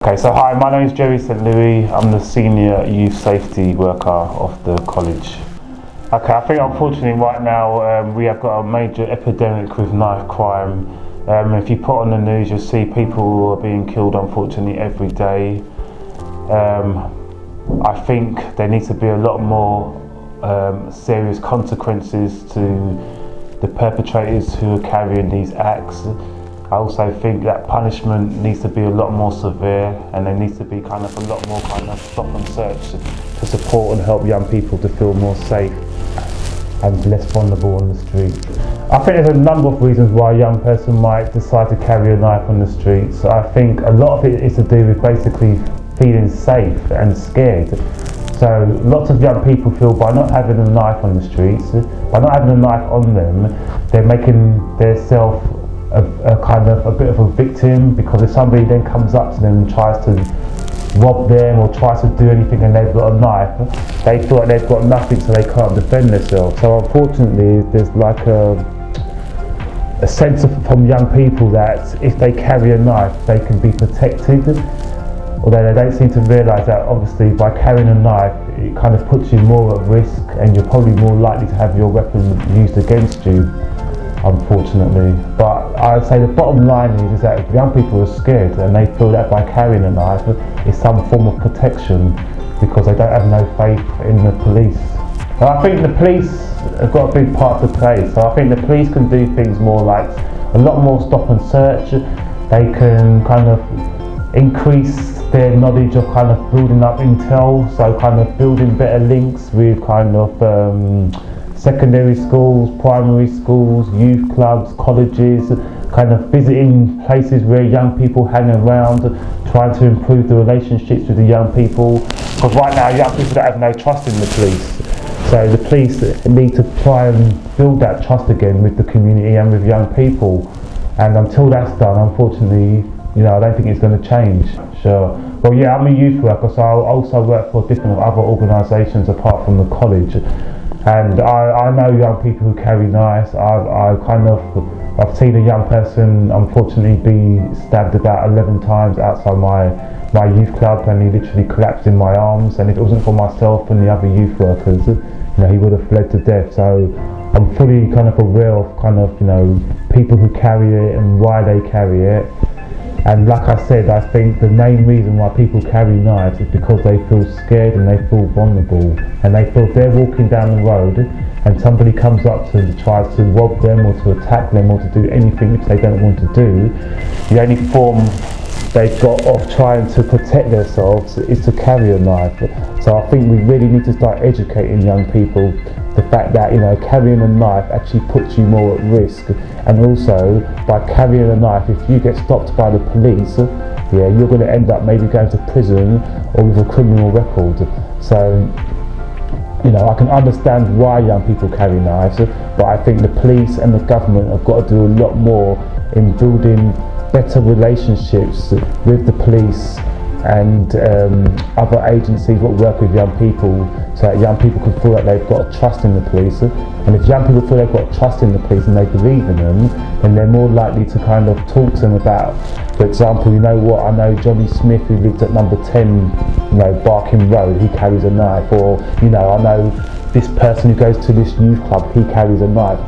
Okay, so hi, my name is Jerry St. Louis. I'm the Senior Youth Safety Worker of the college. Okay, I think unfortunately right now we have got a major epidemic with knife crime. If you put on the news, you'll see people who are being killed unfortunately every day. I think there needs to be a lot more serious consequences to the perpetrators who are carrying these acts. I also think that punishment needs to be a lot more severe, and there needs to be kind of a lot more kind of stop and search to support and help young people to feel more safe and less vulnerable on the street. I think there's a number of reasons why a young person might decide to carry a knife on the streets. I think a lot of it is to do with basically feeling safe and scared. So lots of young people feel by not having a knife on the streets, by not having a knife on them, they're making themselves a kind of a bit of a victim, because if somebody then comes up to them and tries to rob them or tries to do anything and they've got a knife, they feel like they've got nothing, so they can't defend themselves. So unfortunately there's like a sense from young people that if they carry a knife they can be protected, although they don't seem to realise that obviously by carrying a knife it kind of puts you more at risk, and you're probably more likely to have your weapon used against you, unfortunately. But I'd say the bottom line is that if young people are scared and they feel that by carrying a knife is some form of protection because they don't have no faith in the police. But I think the police have got a big part to play. So I think the police can do things more like a lot more stop and search. They can kind of increase their knowledge of kind of building up intel, so kind of building better links with kind of secondary schools, primary schools, youth clubs, colleges, kind of visiting places where young people hang around, trying to improve the relationships with the young people. Because right now young people don't have no trust in the police. So the police need to try and build that trust again with the community and with young people. And until that's done, unfortunately, I don't think it's going to change. Sure. Well, yeah, I'm a youth worker, so I also work for different other organisations apart from the college. And I know young people who carry knives. I've seen a young person unfortunately be stabbed about 11 times outside my youth club, and he literally collapsed in my arms, and if it wasn't for myself and the other youth workers, he would have bled to death. So I'm fully kind of aware of people who carry it and why they carry it. And like I said, I think the main reason why people carry knives is because they feel scared and they feel vulnerable, and they feel if they're walking down the road and somebody comes up to try to rob them or to attack them or to do anything which they don't want to do, the only form they've got of trying to protect themselves is to carry a knife. So I think we really need to start educating young people the fact that carrying a knife actually puts you more at risk, and also by carrying a knife, if you get stopped by the police, you're going to end up maybe going to prison or with a criminal record. So I can understand why young people carry knives, but I think the police and the government have got to do a lot more in building better relationships with the police and other agencies that work with young people, so that young people can feel that they've got trust in the police. And if young people feel they've got trust in the police and they believe in them, then they're more likely to kind of talk to them about, for example, I know Johnny Smith, who lives at number 10 Barking Road, he carries a knife, or I know this person who goes to this youth club, he carries a knife.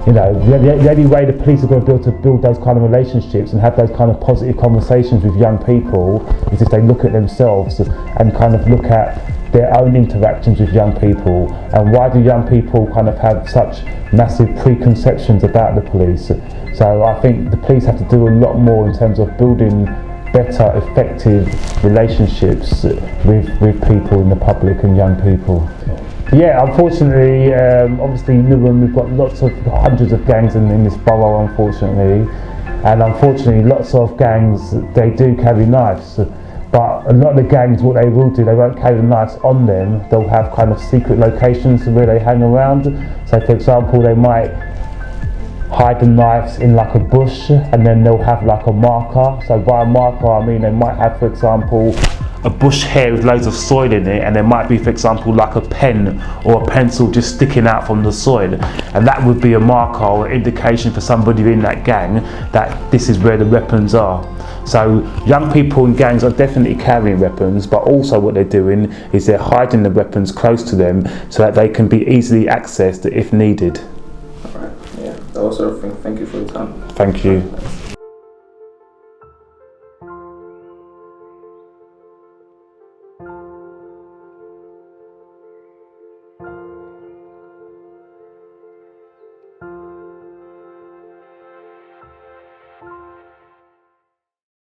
The only way the police are going to be able to build those kind of relationships and have those kind of positive conversations with young people is if they look at themselves and kind of look at their own interactions with young people. And why do young people kind of have such massive preconceptions about the police? So I think the police have to do a lot more in terms of building better, effective relationships with people in the public and young people. Yeah, unfortunately, obviously Newham, we've got hundreds of gangs in this borough, unfortunately. And unfortunately, lots of gangs, they do carry knives. But a lot of the gangs, what they will do, they won't carry the knives on them. They'll have kind of secret locations where they hang around. So for example, they might hide the knives in like a bush, and then they'll have like a marker. So by a marker, I mean they might have, for example, a bush here with loads of soil in it, and there might be, for example, like a pen or a pencil just sticking out from the soil, and that would be a marker or indication for somebody in that gang that this is where the weapons are. So young people in gangs are definitely carrying weapons, but also what they're doing is they're hiding the weapons close to them so that they can be easily accessed if needed. Alright, yeah, that was everything. Thank you for your time. Thank you.